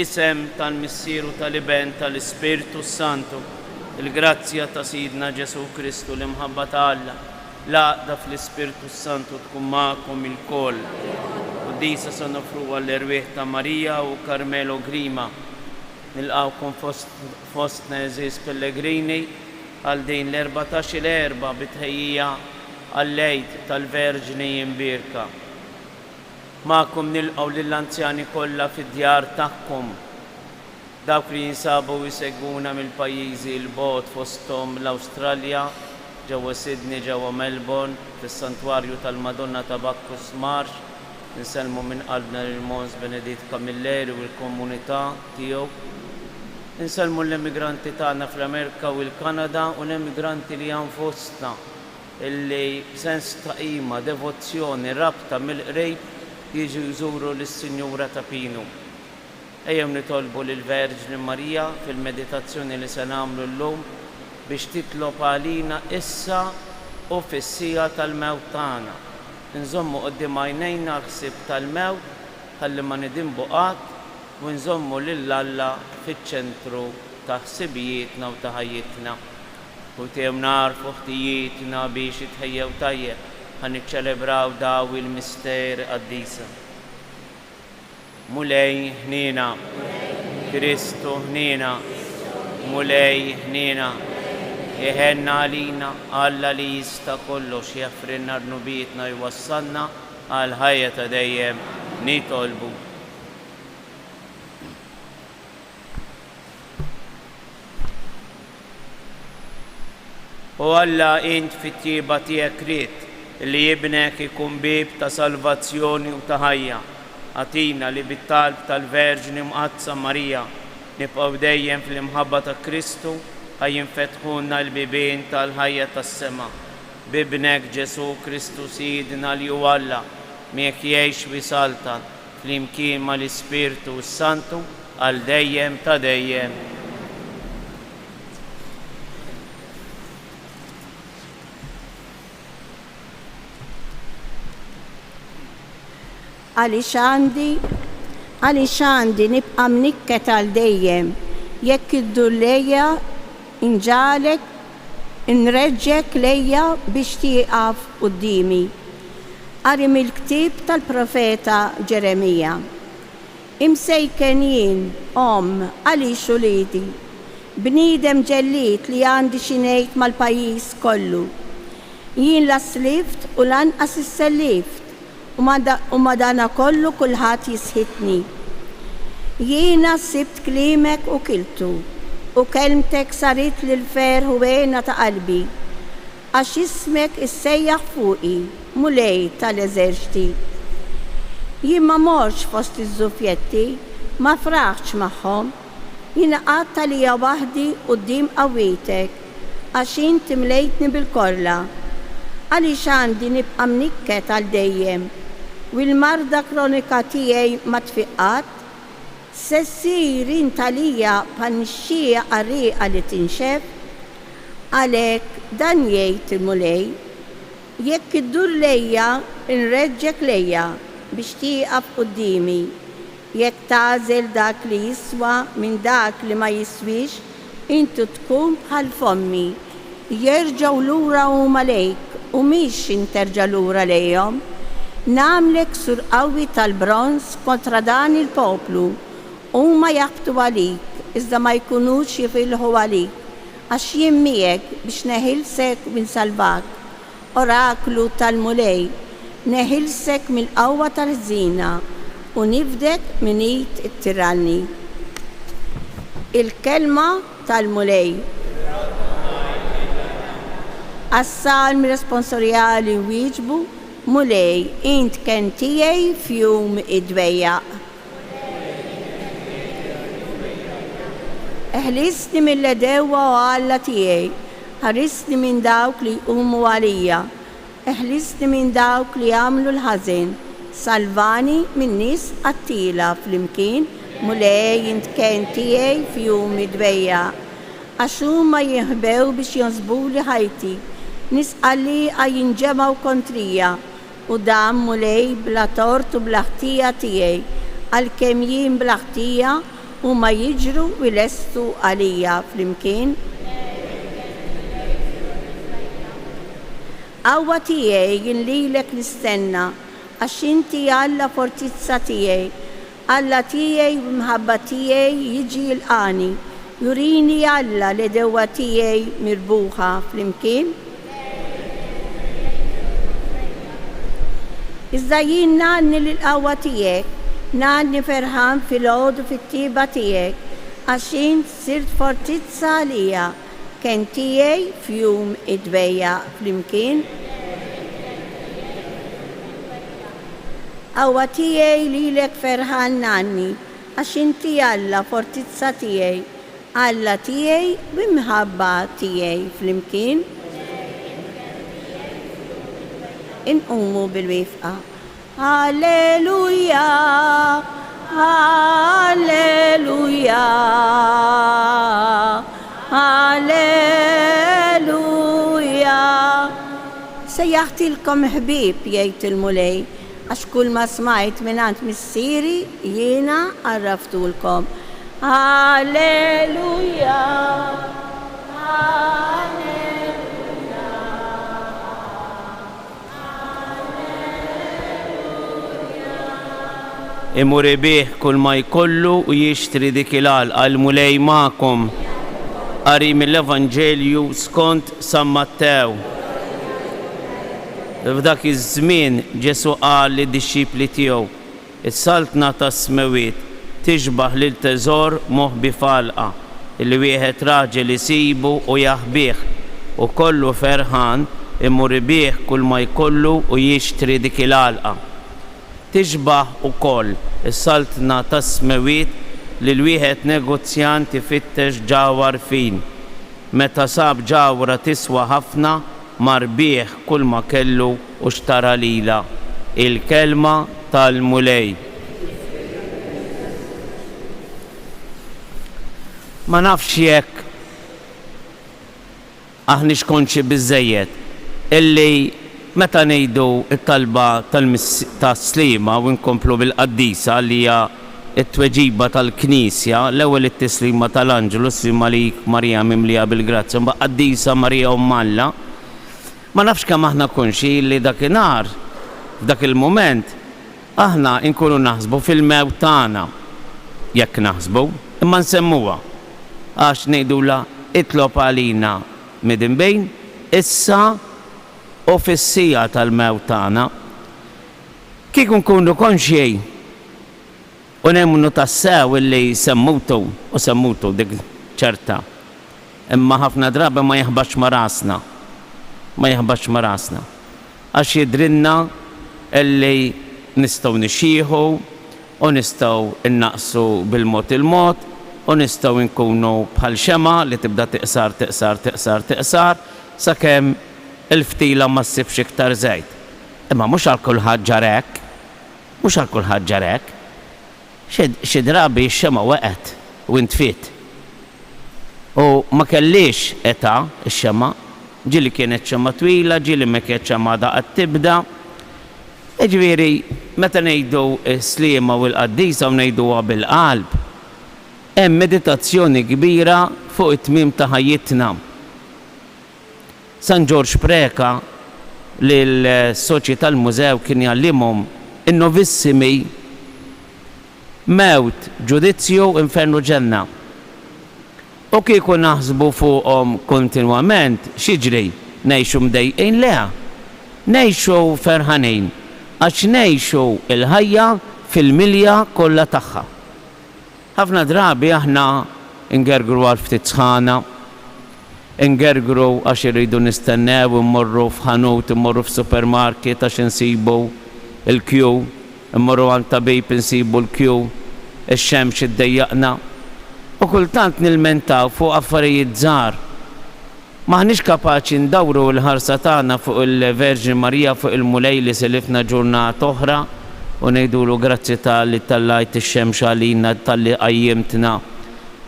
fl-isem tal-Missieru tal-Iben tal-Ispiritu Santu, il-grazzja ta' Sidna Ġesu Kristu l-imħabba ta' Alla, l-għaqda fl-Ispiritu Santu tkun magħkom il-koll. Quddisa se nofru għall-irwieħ ta' Marija u Karmelo Grima. Nilqawkom fostna eżis pellegrini għal din l-14 l-erba bitħejjija għall-lejt tal-Verġni jimbirka. Ma'kom nilqaw lill-anzjani kollha fid-djar tagħkom, dawk li jinsabu jsegwuna mill-pajjiżi l-bogħod fosthom l-Awstralja, ġewwa Sydney, ġewwa Melbourne, fis-Santwarju tal-Madonna ta' Bacchus Marsh. Ninsellmu minn qalbna lil Mons Beneditt Camilleri u l-komunità tiegħu. Ninsellmu l-immigranti tagħna fl-Amerika u l-Kanada u l-immigranti li hawn fostna illi b'sens ta' qima, devozzjoni, rabta mill-qrib jiġu jżuru lis-Sinjura ta' Pinu. Ejjew nitolbu lill-Verġni Marija fil-meditazzjoni li se nagħmlu llum biex titlob għalina issa u fis-sija tal-mewt tagħna. Nżommu quddiem għajnejna l-ħsieb tal-mewt ħalli ma nidinbu qatt u nżommu lil Alla fiċ-ċentru ta' ħsibijietna u ta' ħajjitna. U tew narfu ħtijietna biex jitħejjew tajjeb ħan niċċelebraw daw il-mister qaddisa. Mulej ħnina, Kristu ħnina, mulej ħnina, jeħenna għalina Alla li jista' kollox jaffrinna rnubietna jwassalna għal ħajja ta' dejjem nitolbu. U Alla int fit-tieba tiegħek ried li jibnek ikun bib ta' salvazzjoni u ta' ħajja. Għatina li bit-talb tal-Verġni Mqazza Marija nibqgħu dejjem fl-imħabba ta' Kristu ħajjinfetħulna l-bibien tal-ħajja tas-sema. Bibnek Ġesu Kristu Sidna li hu Alla miegħek jgħix wisaltan flimkien mal-Ispiritu Santu għal dejjem ta' dejjem. Għaliex għandi nibqa' mnikket għal dejjem, jekk iddur lejja inġalek inreġġek lejja biex tieqaf qudiemi. Qari mill-ktieb tal-profeta Ġeremija. Imsejken jien, għaliex uliedi, bniedem ġellied li għandi xi ngħid mal-pajjiż kollu. Jien la slift u lanqas issellift, u madana kollu kulħadd jisħitni. Jiena sibt kliemek u kiltu, u kelmtek sarit lil-fer u għena ta' qalbi, għax ismek issejjaħ fuqi, mulej tal-eżerċti. Jien ma morx fost iż-żufjetti, ma fraħx magħhom, jiena qatta lija waħdi quddiem qawwietek, għax inti mlejtni bil-korla. Għaliex għandi nibqa' mnikket għal dejjem, u l-marda kronika tiegħi ma tfiqqat, se ssir inta lija bħal-nixxija qarrieqa li tinxef, għalhekk dan jgħid il-mulej, jekk iddur lejja inreġġek lejja biex tieqaf qudiemi, jekk tagħżel dak li jiswa minn dak li ma jiswix, intu tkun bħal fommi, jerġgħu lura huma lejk u mhix interġa' lura lejhom. Namlek sur qawwi tal-bronz kontra dan il-poplu, huma jaħbtu għalik, iżda ma jkunux jifilħu għalik, għax jien miegħek biex neħilsek minn salvak. Oraklu tal-mulej, neħilsek mill-qawwa tal-żina u nifdek minn id it-tiranni. Il-kelma tal-mulej. Għas-salmi responsorjali wieġbu, mulej, int kien tiegħi fjum id-dwejjaq. Eħlisni mill-edewwa u Alla tiegħi, ħarisni minn dawk li jqumu għalija, eħlisni minn dawk li jagħmlu l-ħażin, salvani minn nies qattila flimkien, mulej int kien tiegħi fjum id-dwejjaq. Għax huma jinħbew biex jonsbuli ħajti, nies qalliqa jinġemgħu kontrija, u dan mulej bla tort u bla ħtija tiegħi, għalkemm jien bla ħtija u ma jiġru wilestu għalija flimkien. Għawwa tiegħi jinlilek nistenna għax inti Alla fortizza tiegħi, Alla tiegħi u mħabba tiegħi jiġi jilqani, jurini Alla li dewwa tiegħi mirbuħa flimkien. Iżda jien nanni l-qawwa tiegħek, nanni ferħan fil-għodu fit-tiba tiegħek, għax int sirt fortizza għalija, kien tiegħi fjum id-dbejja flimkien. Qawwa tiegħi lilek ferħan nanni, għax inti Alla fortizza tiegħi, Alla tiegħi b'imħabba tiegħi flimkien. Inqumu bil-wifqa. Alleluja, alleluja, alleluja. Sejjaħtilkom ħbib jgħid il-mulej, għax kull ma smajt minant missieri jiena għarraftulkom. Alleluja, alleluja. Imur bih kull ma jkollu u jixtri dik il-għalqa għal-mulej ma'kom. Qari mill-Evanġelju skont San Mattew. F'dak iż-żmien Ġesu qal lid-disċipli tiegħu: is-saltna tas-smewiet tixbaħ lil teżor moħbi f'għalqa li wieħed raġel isibu u jaħbih u kollu ferħan imur bih kull ma jkollu u jixtri dik il-għalqa. Tixbaħ ukoll is-saltna tas-smewiet li l-wieħed negozjant ifittex ġawar fin. Meta sab ġawra tiswa ħafna mar bih kull ma kellu u xtara lila. Il-kelma tal-mulej. Ma nafx jekk aħniex konxi biżżejjed illi meta ngħidu t-talba tas-slima u nkomplu bil-qaddisa li hija t-tweġiba tal-Knisja, l-ewwel it-tislima tal-Anġelus li Malik Marija mimlija bil-grazzja, mbagħad qaddisa Marija Umm Alla. Ma nafx kemm aħna konxi li dakinhar f'dak il-mument aħna nkunu naħsbu fil-mewt tagħna jekk naħsbu, imma nsemmuha għax ngħidula itlob għalina midinbejn issa u fis-sija tal-mewt tagħna. Kieku nkunu konxji u nemmnu tassew illi semmutu dik ċerta. Imma ħafna drabi ma jaħbax ma rasna. Għax jidrinna illi nistgħu nixxieħu u nistgħu innaqsu bil-mod il-mod u nistgħu nkunu bħal xema li tibda tiqsar sakemm il-ftila ma ssibx iktar żejt. Imma mhux għal kulħadd ġarek, xi drabi x-xema weqet u ntfiet. U ma kellix età x-xema, ġieli kienet xema twila, ġieli ma kienet xema daqgħet tibda. Jiġifieri meta ngħidu s-sliema u l-qaddisa u ngħiduha bil-qalb, hemm meditazzjoni kbira fuq it-tmiem ta' ħajjitna. San George Preka li l-soċi tal-mużew kien jgħallimhom in-novissimi mewt, ġudizzju, infernu, ġenna. U kieku naħsbu fuqhom kontinwament x'jiġri ngħixu mdejqin leha. Ngħixu ferħanin għax ngħixu il-ħajja fil-milja kollha tagħha. Ħafna drabi aħna ngergru għal ftit sħana, ngergru għax irridu nistennew immorru f'ħanut, immorru f'supermarket għax insibu il-kju, immorru għand tabib insibu l-kju, ix-xemx iddejjaqna. U kultant nilmentaw fuq affarijiet żgħar. Maħniex kapaċi ndawru l-ħarsa tagħna fuq il-Verġin Marija fuq il-mulej li selifna ġurnata oħra u ngħidulu grazzi tal-li tallajt ix-xemx għalina, tal-li qajjimtna,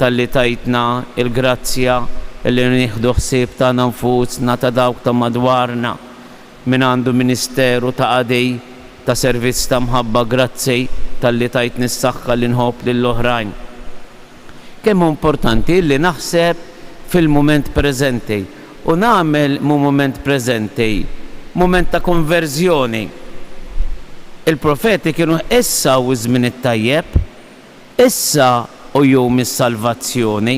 tal-li tajtna il-grazzja illi nieħdu ħsieb tagħna nfusna ta' dawk ta' madwarna min għandu ministeru ta' qadej ta' servizz ta' mħabba, grazzi tal-li tajtni s-saħħa li nħobb lill-oħrajn. kemm importanti li naħseb fil-mument preżenti u nagħmel mument preżenti mument ta' konverżjoni. Il-profeti kienu issa u żmien it-tajjeb, issa u jum is-salvazzjoni.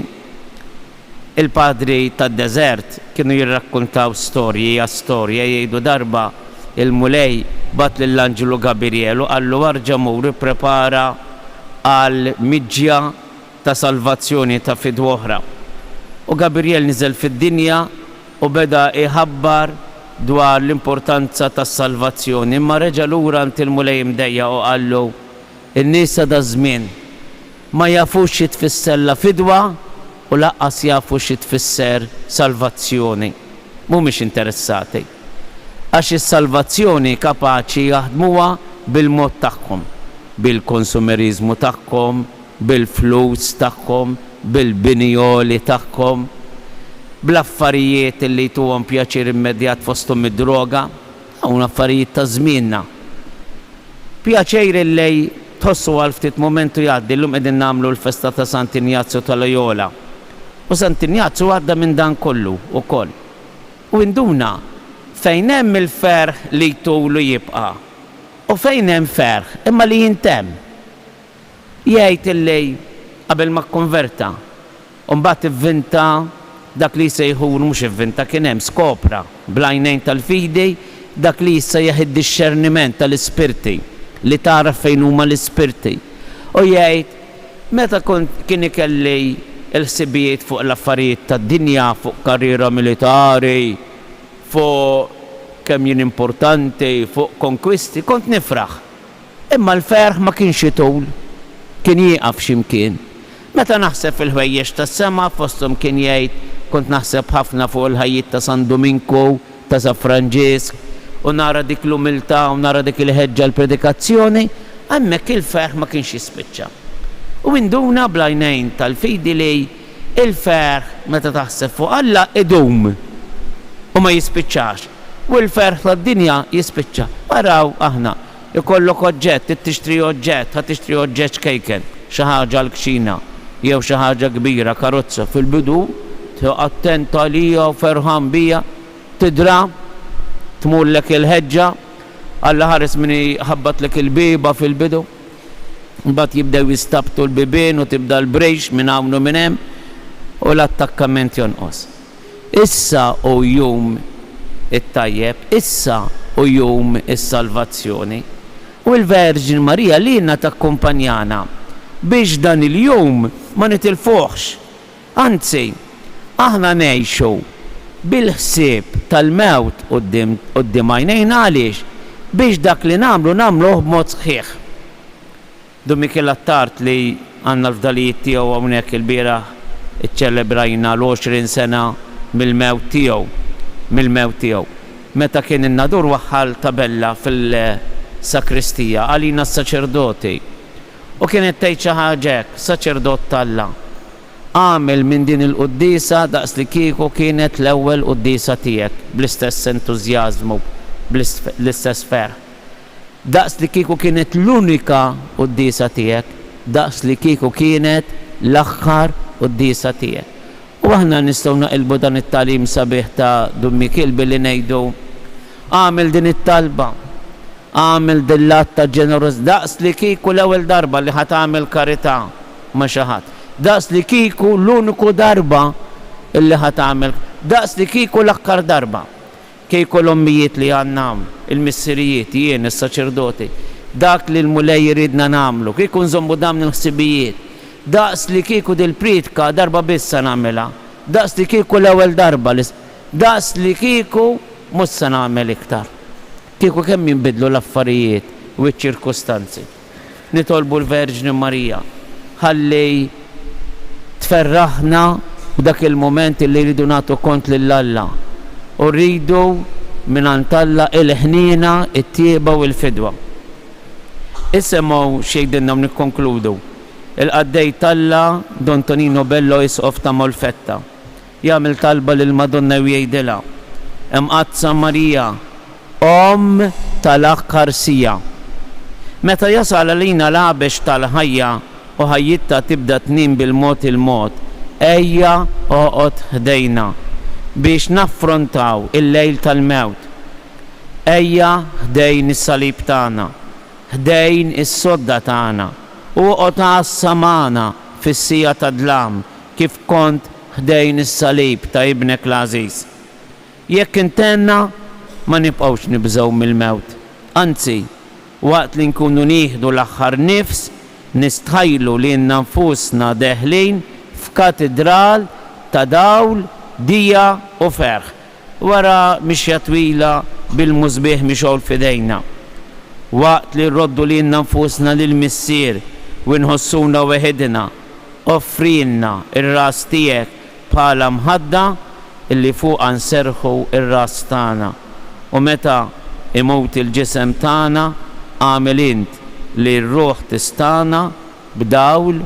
Il-padri tad-deżert kienu jirrakkuntaw storji jgħidu darba il-mulej bat lill-Anġelu Gabrielu qallu arġa' mur prepara għal miġja ta' salvazzjoni ta' fidwa oħra. U Gabriel niżel fid-dinja u beda iħabbar dwar l-importanza tas salvazzjoni, imma reġa' lura ant il-mulej mdejja u qallu in-nies da żmien ma jafux xi tfisser la fidwa u laqqas jafu xi tfisser salvazzjoni. Mhumiex interessati. Għax is-salvazzjoni kapaċi jaħdmuha bil-mod tagħhom, bil-konsumerizmu tagħhom, bil-flus tagħhom, bil-binjoli tagħhom, bl-affarijiet li jtuhom pjaċir immedjat fosthom id-droga, hawn affarijiet ta' żmienna. Pjaċir li tħossu għal ftit momentu jgħaddi, llum qegħdin nagħmlu l-festa ta' Sant'Ignazio ta' Loyola. U Sant'Ignazio għadda minn dan kollu wkoll. U induna fejn hemm il-ferħ li jtulu jibqa' u fejn hemm ferħ imma li jintemm. Jgħid illi qabel ma kkonverta u mbagħad ivvinta dak li jsejħulu mhux ivvinta kien hemm skopra bl-għajnejn tal-fidi dak li jissejjaħ id-discerniment tal-ispirti li tara fejn huma l-ispirti. U jgħid meta kien ikelli l-ħsibijiet fuq l-affarijiet tad-dinja, fuq karriera militari, fuq kemm jien importanti, fuq konkwisti, kont nifraħ. Imma l-ferħ ma kienx itul, kien jieqaf x'imkien. Meta naħseb fil-ħwejjex tas-sema fosthom kien jgħid kont naħseb ħafna fuq il-ħajjiet ta' San Domingo, ta' San Franġisk, u nara dik l-umiltà u nara dik il-ħeġġa l-predikazzjoni, hemmhekk il-ferħ ma kienx jispiċċa. U induna bl-għajnejn tal-fidi li il-ferħ meta taħseb fuq Alla idum u ma jispiċċax. U l-ferħ tad-dinja jispiċċa. Araw aħna, ikollok oġġett, tixtri oġġett, tixtri oġġett xkejken, xi ħaġa l-kxina, jew xi ħaġa kbira, karozza fil-bidu, attent għalija u ferħan bija, tidra, tmullek il-ħeġġa, Alla ħares min ħabbatlek il-biba fil-bidu, mbagħad jibdew jistabtu l-bibien u tibda l-brejx minn hawn u minn hemm u l-attakkament jonqos. Issa u jum it-tajjeb, issa u jum is-salvazzjoni. U l-Verġin Marija lilna takkumpanjana biex dan il-jum ma nitilfuħx. Anzi, aħna ngħixu bil-ħsieb tal-mewt quddiem għajnejna għaliex biex dak li nagħmluh b'mod sħiħ. Michel Attard li għandna l-fdalijiet tiegħu hawnhekk il-bieraħ iċċelebrajna l-20 sena mill-mewt tiegħu. Meta kien in-nadur waħħal tabella fil-sakristija għalina s-saċerdoti u kienet tgħid xi ħaġa hekk, saċerdot tal-Alla. Għamel minn din il-qudiesa daqs li kieku kienet l-ewwel qudiesa tiegħek bl-istess entużjażmu, bl-istess ferħ. Daqs li kieku kienet l-unika qudiesa tiegħek, daqs li kieku kienet l-aħħar qudiesa tiegħek. U aħna nistgħu naqilbu dan it-talim sabiħ ta' Dum Michel billi ngħidu għamel din it-talba, għamel din l-att ta' ġeneroż, daqs li kieku l-ewwel darba li ħadd tagħmel karità ma' xi ħadd. Daqs li kieku l-uniku darba illi ħadd tagħmel, daqs li kieku l-aħħar darba. Kieku l-ommijiet li għandna il-missirijiet, jien is-saċerdoti, dak li l-mulej jridna nagħmlu, kieku nżommu dawn il-ħsibijiet, daqs li kieku dil-pritka darba biss se nagħmilha, daqs li kieku l-ewwel darba, daqs li kieku mhux se nagħmel iktar. Kieku kemm jinbidlu l-affarijiet u ċ-ċirkustanzi. Nitolbu l-Verġni Marija ħalli tferraħna b'dak il-moment li rridu nagħtu kont lill-Alla u rridu mingħand Alla il-ħniena, it-tieba u l-fidwa. Issemgħu xejdinna u nikkonkludu. Il-qaddej Alla Don Tonino Bello Isqof ta' Molfetta jagħmel talba lil Madonna u jgħidilha Imqazza Marija, tal-aħħar sija. Meta jasal għalina l-għabex tal-ħajja u ħajjitta tibda tnim bil-mod il-mod. Ejja oqgħod ħdejna biex naffrontaw il-lejl tal-mewt. Ejja ħdejn is-salib tagħna, ħdejn is-sodda tagħna, u oqgħod għassa magħna fis-sija ta' dlam kif kont ħdejn is-salib ta' ibnek l-Aziz. Jekk intenna ma nibqgħux nibżgħu mill-mewt. Anzi, waqt li nkunu nieħdu l-aħħar nifs, nistħajlu li nfusna deħlin f'katedral ta' dawl, dija u ferħ. Wara mixja twila bil-mużbieħ mixol fidejna. Waqt li rroddu li nfusna lill-Missier u nħossuna weħedna, offrilna ir-ras tiegħek bħala mħadda illi fuqha nserħu ir-ras tagħna. U meta imut il-ġisem tagħna għamel int li r-ruħ tistana b'dawl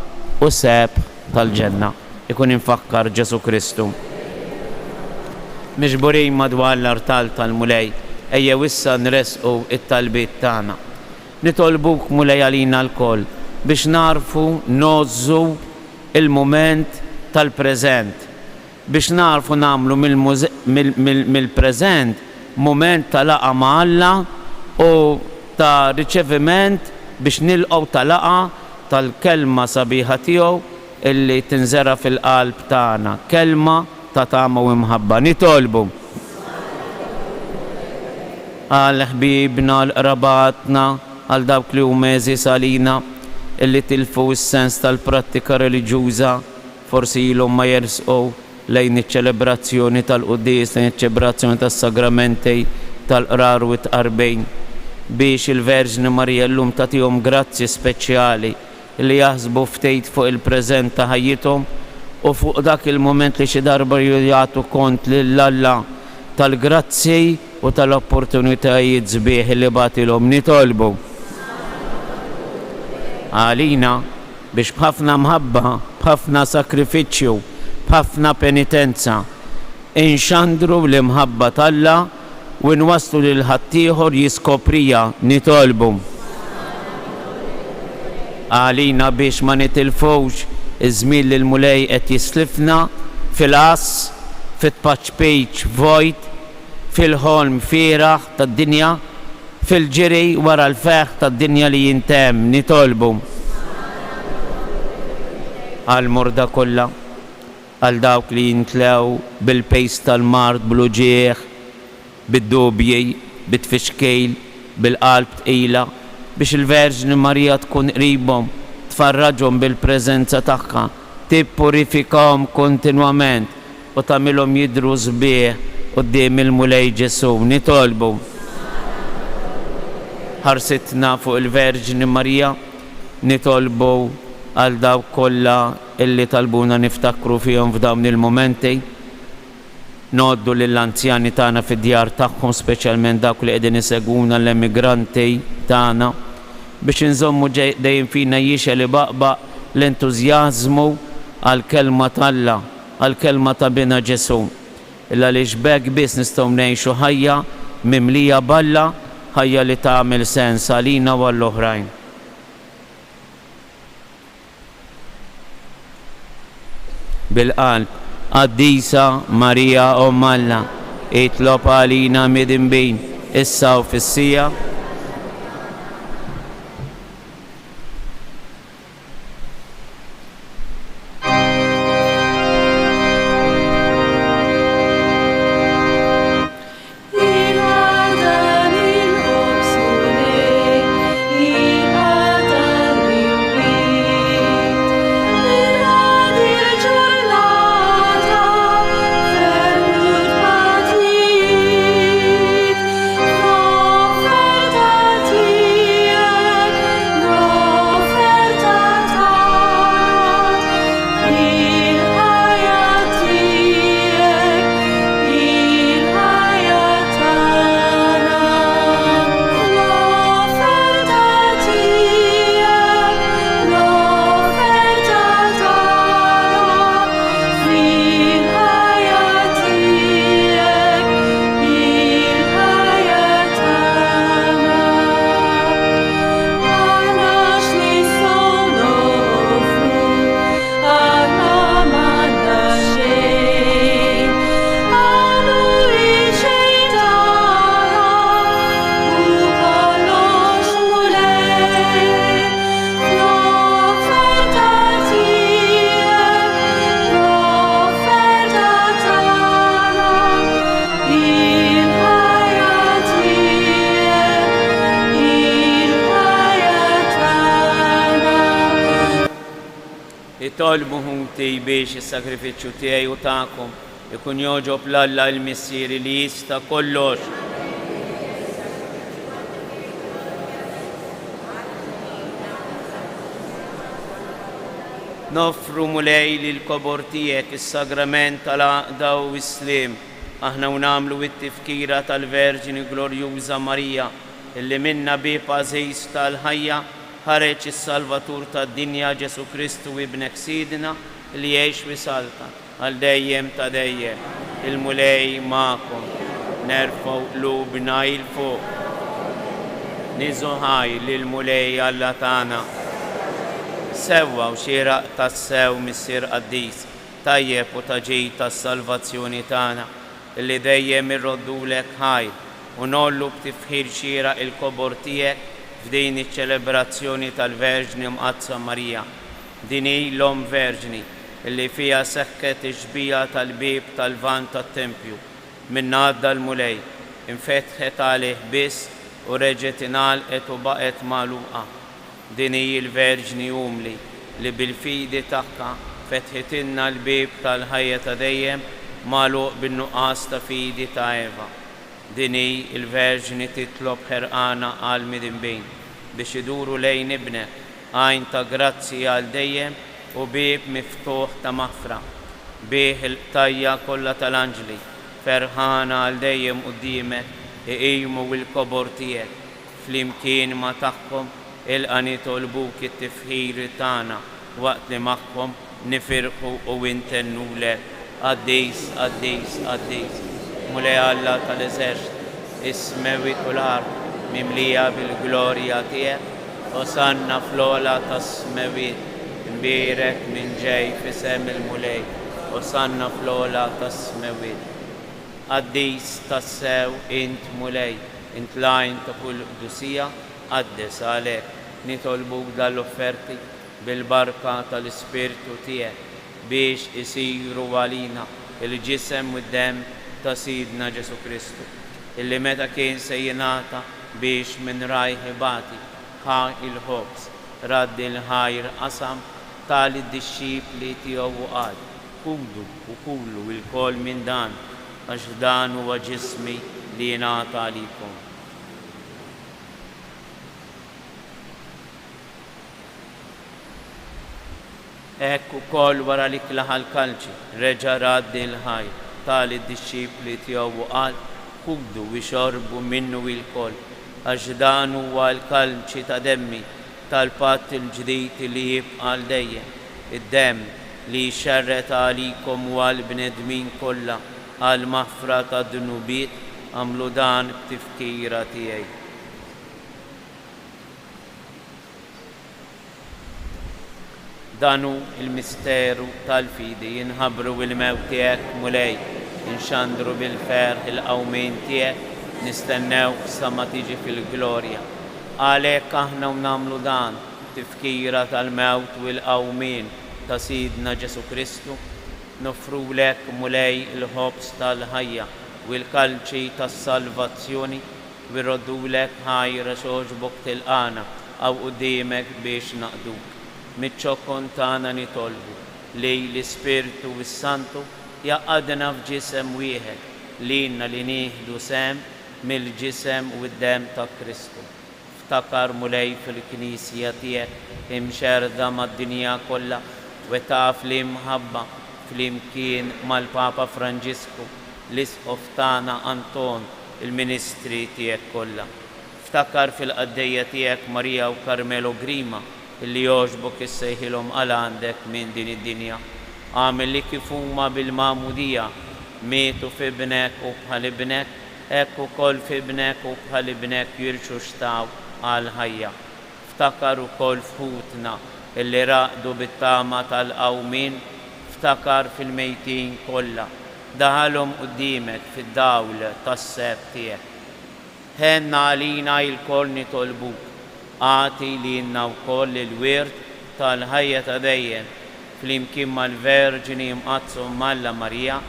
u seb tal-ġenna. Ikun infakkar Ġesu Kristu. Miġburin madwar l-artal tal-mulej, ejjew issa nresqu it-talbiet tagħna. Nitolbuk mulej għalina l-koll biex narfu nozzu il-moment tal-preżent, biex narfu namlu mill-preżent moment tal-laqa ma' Alla u ta' riċeviment biex nilqgħu tal-laqa tal-kelma sabiħa tiegħu illi tinżera fil-qalb tagħna, kelma ta' tama u imħabba. Nitolbu għal ħbibna, għal qrabatna, għal dawk li huma eżis għalina illi tilfu s-sens tal-prattika reliġjuża, forsi ilhom ma jersqu lejn iċ-ċelebrazzjoni tal-qudies, lejn iċ-ċelebrazzjoni tas-sagramenti tal-qrar u t-qarbejn, biex il-Verġni Marija llum tagħtihom grazzi speċjali li jaħsbu ftejt fuq il-preżent ta' ħajjithom u fuq dak il-moment li xi darba jagħtu kont lill-Alla tal-grazzi u tal-opportunitajiet sbieħ li bagħtilhom. Nitolbu għalina biex b'ħafna mħabba, b'ħafna sakrifiċċju, b'ħafna penitenza inxandru l-imħabba tal-Alla u nwasslu lil ħaddieħor jiskoprija. Nitolbu għalina biex ma nitilfux iż-żmien li l-mulej qed jislifna fil-qas, fit-patch page vojt, fil-ħolm fieraħ tad-dinja, fil-ġiri wara l-feħ tad-dinja li jintemm. Nitolbu għal-murda kollha, għal dawk li jintlew bil-pejs tal-mard, bl-uġieħ, bid-dubji, bit-tfixkejl, bil-qalb tqila, biex il-Verġni Marija tkun qribhom, tfarraġhom bil-preżenza tagħha, tippurifikahom kontinwament u tagħmilhom jidhru sbieħ quddiem il-mulej Ġesu. Nitolbu ħarsitna fuq il-Verġni Marija, nitolbu għal dawk kollha illi talbuna niftakru fihom f'dawn il-momenti, noddu lill-anzjani tagħna fid-djar tagħhom, speċjalment dawk li qegħdin isegwuna l-immigranti tagħna, biex inżommu dejjem fina jixel li baqbaq l-entużjażmu għall-kelma tal-Alla, għall-kelma ta' bina Ġesu. Illa li xbek biss nistgħu ngħixu ħajja mimlija balla, ħajja li tagħmel sens għalina u għall-oħrajn. Bil-qalb, Qaddisa Marija Umm Alla, itlob għalina midinbin issa u fis-sija nitolbu ħuti biex is-sagrifiċċju tiegħi u tagħkom ikun joġob l-Alla l-Missieri li jista' kollox. Nofru mulej li l-kobor tiegħek is-sagrament tal-għaqda u s-slim. Aħna nagħmlu t-tifkira tal-Verġini Glorjuża Marija illi minna bib għażiż tal-ħajja ħareġ is-Salvatur tad-dinja Ġesu Kristu ibnek Sidna li jgħix wisalta għal dejjem ta' dejjem. Il-mulej magħkom, nerfgħu qlubna il fuq. Niżu ħaj lill-mulej Alla tagħna. Sewwa u xieraq tas-sew missier qaddis, tajjeb u taġid tas-salvazzjoni tagħna illi dejjem irroddulek ħajr u nollu b'tifħir xieraq il-kobor tiegħek f'din iċ-ċelebrazzjoni tal-Verġni Mqazza Marija. Din hi l-Om Verġni illi fiha seħħet ix-xbija tal-bieb tal-vant tat-Tempju. Minn għadda l-mulej infetħet għalih biss u reġgħet ingħalqet u baqgħet magħluqa. Din hi l-Verġni umli li bil-fidi tagħha fetħitilna l-bieb tal-ħajja ta' dejjem magħluq bin-nuqqas ta' fidi ta' Eva. Din hi l-Verġni titlob ħerqana għal midinbin biex iduru lejn ibnek għajn ta' grazzi għal dejjem u bieb miftuħ ta' maħfra. Bih il-qtajja kollha tal-anġli ferħana għal dejjem quddiemek iqimu l-kobor tiegħek flimkien ma' tagħhom ilqa' nitolbuk it-tifħir tagħna waqt li magħhom nifirħu u intennulek. Qaddis, qaddis, qaddis, mulej Alla tal-eżerċit, is-semewit u l-ard mimlija bil-glorja tiegħek, osanna fl-ogħla tas-semewit, imbierek minn ġej f'isem il-mulej, osanna fl-ogħla tas-semewit. Qaddis tassew int mulej, int lajn ta' kull qdusija, qaddes għalek nitolbuk dal-offerti bil-barka tal-Ispirtu tiegħek biex isiru għalina il-ġisem u d-dem ta' Sidna Ġesu Kristu, illi meta kien se jingħata biex minn rajh ibati ħa il-ħobs raddi l-ħajr qasam tal-disċipli tiegħu u qal kulu u kullu il-kol minn dan għax dan huwa ġismi li jingħata għalikom. Ekku kol wara li klaħal kalċi, reġa raddi l-ħajr tal id-disċipli tiegħu u qal kulu u xorbu minnu il-kol għax dan huwa l-kalċi ta' demmi tal-patt il-ġdid li jibqa' għal dejjem, id-demm li jxerret għalikom u għall-bnedmin kollha għal maħfra ta' dunubiet għamlu dan b'tifkira tiegħi. Danu il-misteru tal-fidi jinħabru bil-mewt tiegħek mulej, inxandru bil-ferħ il-qawmien tiegħek nistennew sa ma tiġi fil-glorja. Għalhekk aħna nagħmlu dan tifkira tal-mewt u l-qawmien ta' Sidna Ġesu Kristu, nofrulek mulej il-ħobs tal-ħajja u l-kalċi tas-salvazzjoni u rroddulek ħajra xogħbok tilqana għaw quddiemek biex naqduk. Miċ-ċokkon tagħna nitolbu li l-Ispirtu s-Santu jaqgħadna f'ġisem wieħed lilna li nieħdu sem mill-ġisem u d-dem ta' Kristu. Ftakar mulej fil-Knisja tiegħek imxerda mad-dinja kollha u taf li mħabba flimkien mal-Papa Franġisku l-Isqof tagħna Anton il-Ministri tiegħek kollha. Ftakar fil-qaddejja tiegħek Marija u Karmelo Grima illi jogħġbok issejħilhom għal għandek minn din id-dinja. Għamel li kif huma bil-magħmudija mietu f'ibnek u bħal ibnek, hekk ukoll f'ibnek u bħal ibnek jirxu xtaw għal ħajja. Ftakar ukoll f'ħutna illi raqdu bit-tama tal-qawmien, ftakar fil-mejtin kollha, daħalhom quddiemek fid-dawl tas-seb tiegħek. Ħenna għalina il-kol nitolbuk, għati li jinna wkoll il-wirt tal-ħajja ta' dejjem flimkien mal-Verġini Mqazza Malla Marija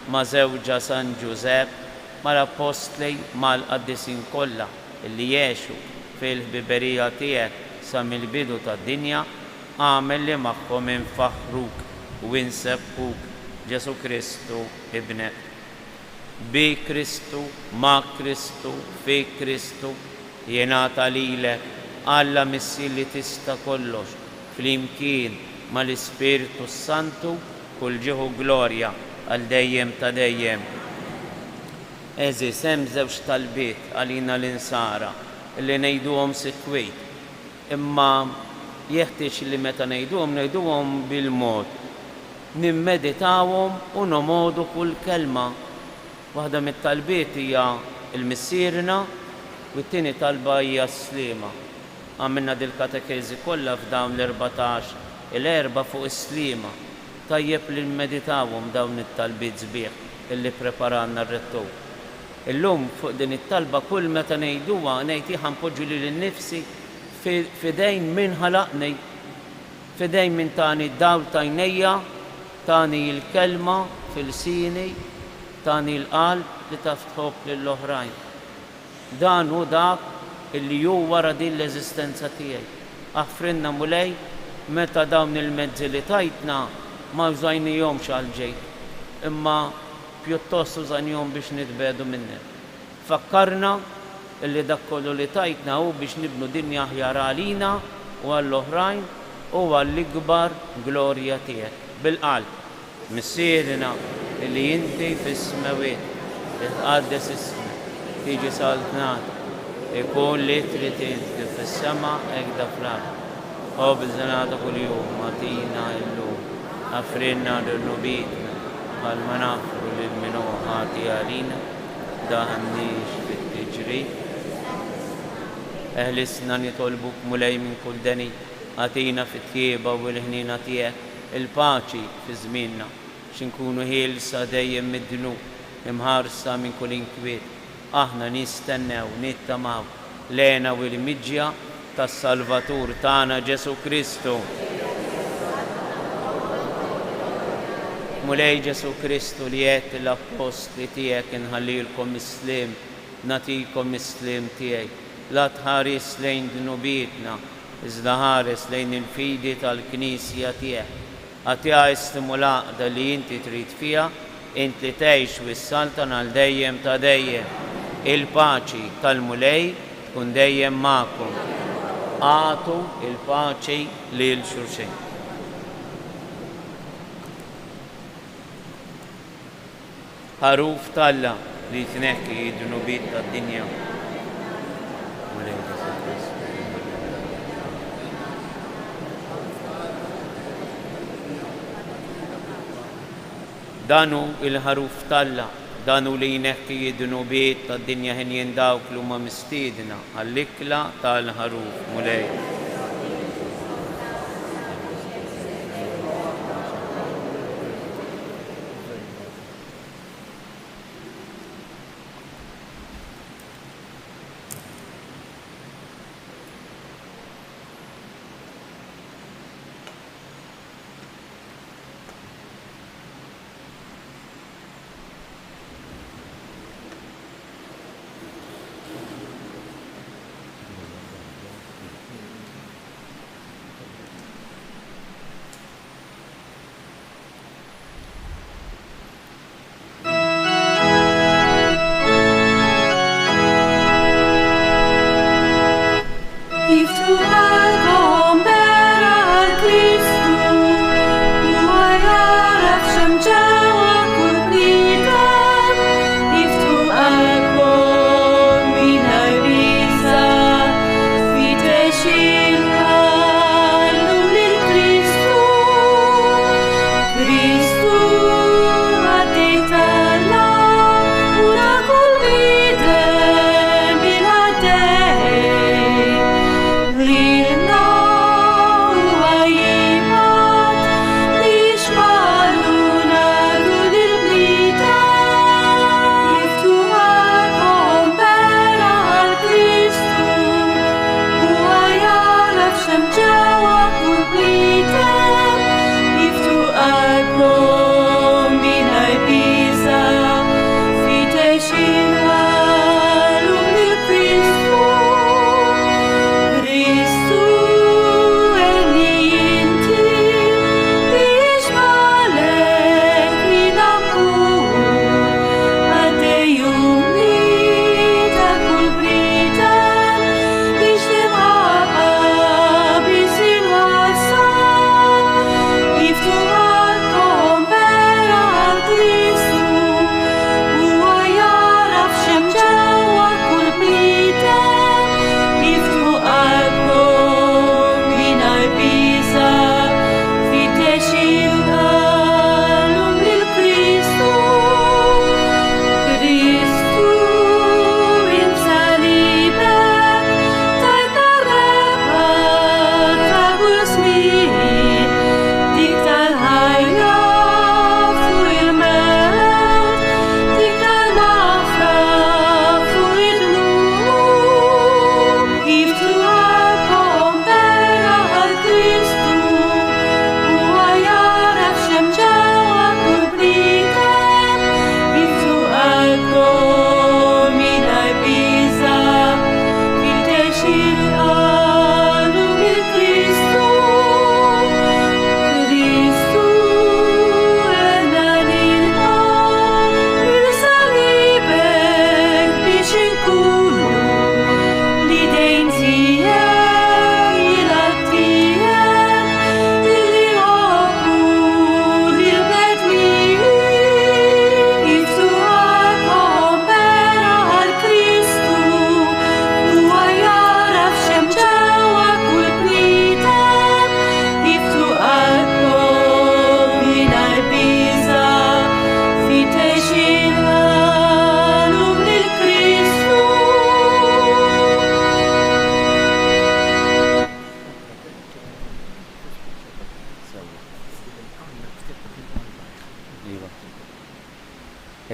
ma' żewġa San Ġusepp mal-Apostli mal-Qaddisin kollha illi jgħixu fil-ħbiberija tiegħek sa mill-bidu tad-dinja għamel li magħhom infaħruk u insebbħuk Ġesu Kristu ibnek. Bi Kristu, ma' Kristu, fi Kristu, jingħata lilek Alla Missi li tista' kollox, flimkien mal-Ispiritu Santu kull ġieħu glorja għal dejjem ta' dejjem. Eżis, hemm żewġ talbiet għalina l-insara li ngħiduhom sikwit, imma jeħtieġ li meta ngħiduhom bil-mod, nimmeditawhom u nomodu kull kelma. Waħda mit-talbiet hija l-missierna u t-tieni talba hija s-sliema. Għamilna dil-katekezi kollha f'dawn l-14 il-erba' fuq is-sliema. Tajjeb li nmeditawhom dawn it-talbiet sbieħ illi preparanna r-rettur. Illum fuq din it-talba kull meta ngħiduha ngħid ħanpoġġu lil innifsi fidejn min ħalaqni, fidejn min tani d-dawl ta' għajnejja, tani l-kelma fil-sini, tani l-qalb li taf tħobb lill-oħrajn. Dan hu dak illi hu wara din l-eżistenza tiegħi. Aħfrinna mulej meta dawn il-mezzi li tajtna ma użajnihomx għal ġejt, imma pjuttost użajnihom biex nitbedu minni. Fakkarna illi dak kollu li tajtna hu biex nibnu dinja aħjar għalina u għall-oħrajn u għall-ikbar glorja tiegħek. Bil-qalb, missierna illi inti fis-smawiet, itqaddes ismek, tiġi saltnat, ikun li trid inti fis-sema hekk da fl-ard. Obżanata kuljum atina llum, affrinna ذنوبنا bħalma nagħfru lil min huwa ħati għalina, daħannix fit-tiġrid. Eħlisna nitolbuk mulej minn kull deni, għatina fit-tjieba u l-ħnina tiegħek il-paċi fi żmienna, x'inkunu ħielsa dejjem mid-dnub, imħarsa minn kull inkwiet. Aħna nistennew, nittamaw lena u l-miġja tas-Salvatur tagħna Ġesu Kristu. Mulej Ġesu Kristu li qed l-apostli tiegħek inħallilkom islim, natikom islim tiegħi. La tħares lejn dnubietna, iżda ħares lejn il-fidi tal-Knisja tiegħek. Għatija istimulaqda li inti trid fiha, inti tgħix wis-saltan għal dejjem ta' dejjem. Il-paċi tal-mulej tkun dejjem magħkom. Għatu il-paċi lil xulxin. Ħaruf talla li tneħħi d-dnubiet tad-dinja. Danu il-ħaruf talla, danu li jneħħi d-dnubiet tad-dinja ħin dawk li huma mistiedna għall-ikla tal-ħaruf mulej.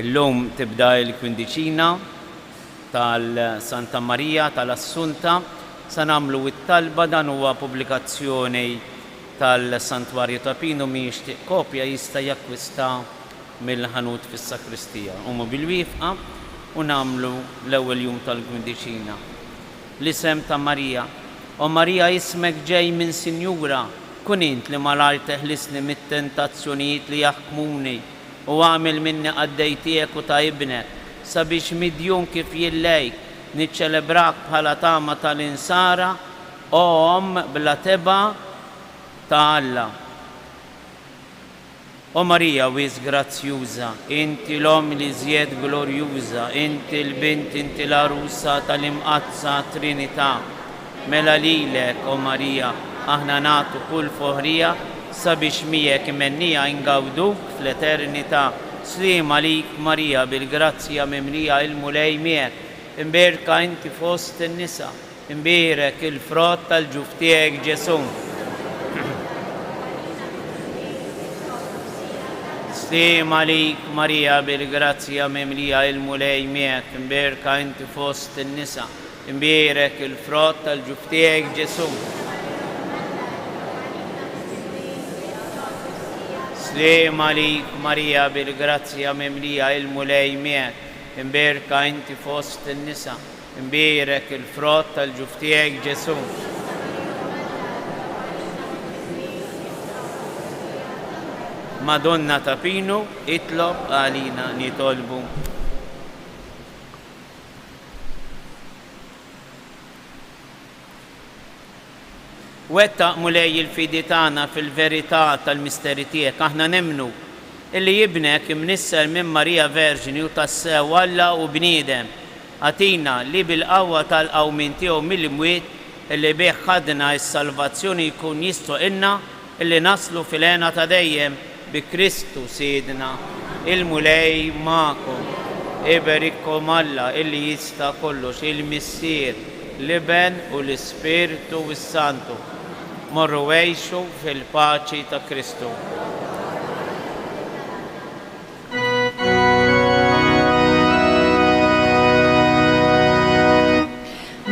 Illum tibda l-kwindiċina tal-Santa Marija tal-Assunta. Sa nagħmlu it-talba, dan huwa pubblikazzjoni tal-Santwarju ta' Pino, min jixtieq kopja jista' jakkwista mill-ħanut fis-sakristija. Umu bil-wifqa u nagħmlu l-ewwel jum tal-kwindiċina. L-isem ta' Marija. O Marija, ismek ġej minn Sinjura, kun int li malajr teħlisni mit-tentazzjonijiet li jaħkmuni u għamil minni għaddej tiegħek u ta' ibnek, sabiex midjun kif jillejk niċċelebrak bħala tama tal-insara o bla teba ta' Alla. O Marija wis grazzjuża, inti l-om li żjed glorjuża, inti l-bint, inti l-arusa tal-imqazza Trinità. Mela lilek, o Marija, aħna nagħtu kull foħrija sabiex miegħek imennija ingawduk fl-eternità. Slim għalik Marija, bil-grazzja mimlija il-mulej miegħek, imberka inti fost in-nisa, imbierek il-frott tal-ġuf tiegħek Ġesu. Slim għalik Marija, bil-grazzja mimlija il-mulej miegħek, imberka inti fost in-nisa, imbierek il-frott tal-ġuf tiegħek Ġesu. Slim għalik Marija, bil-grazzja mimlija il-mulej miegħek, imberka inti fost in-nisa, imbierek il-frott tal-ġuf tiegħek Ġesu. Madonna ta' Pino, itlob għalina nitolbu. Wettaq mulej il-fidi tagħna fil-verità tal-misteri tiegħek, aħna nemnu illi jibnek imnisser minn Marija Verġini u tassew Alla u bniedem. Atina li bil-qawwa tal-qawmin tiegħu mill-imwiet illi bih ħadna s-salvazzjoni jkun jistoqilna illi naslu fil-għena ta' dejjem bi Kristu Sidna. Il-mulej ma'kom, iberikom Alla illi jista' kollox, il-Missier, l-Iben u l-Ispirtu u s-Santu. Morru għejxu fil-paċi ta' Kristu.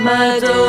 Madonna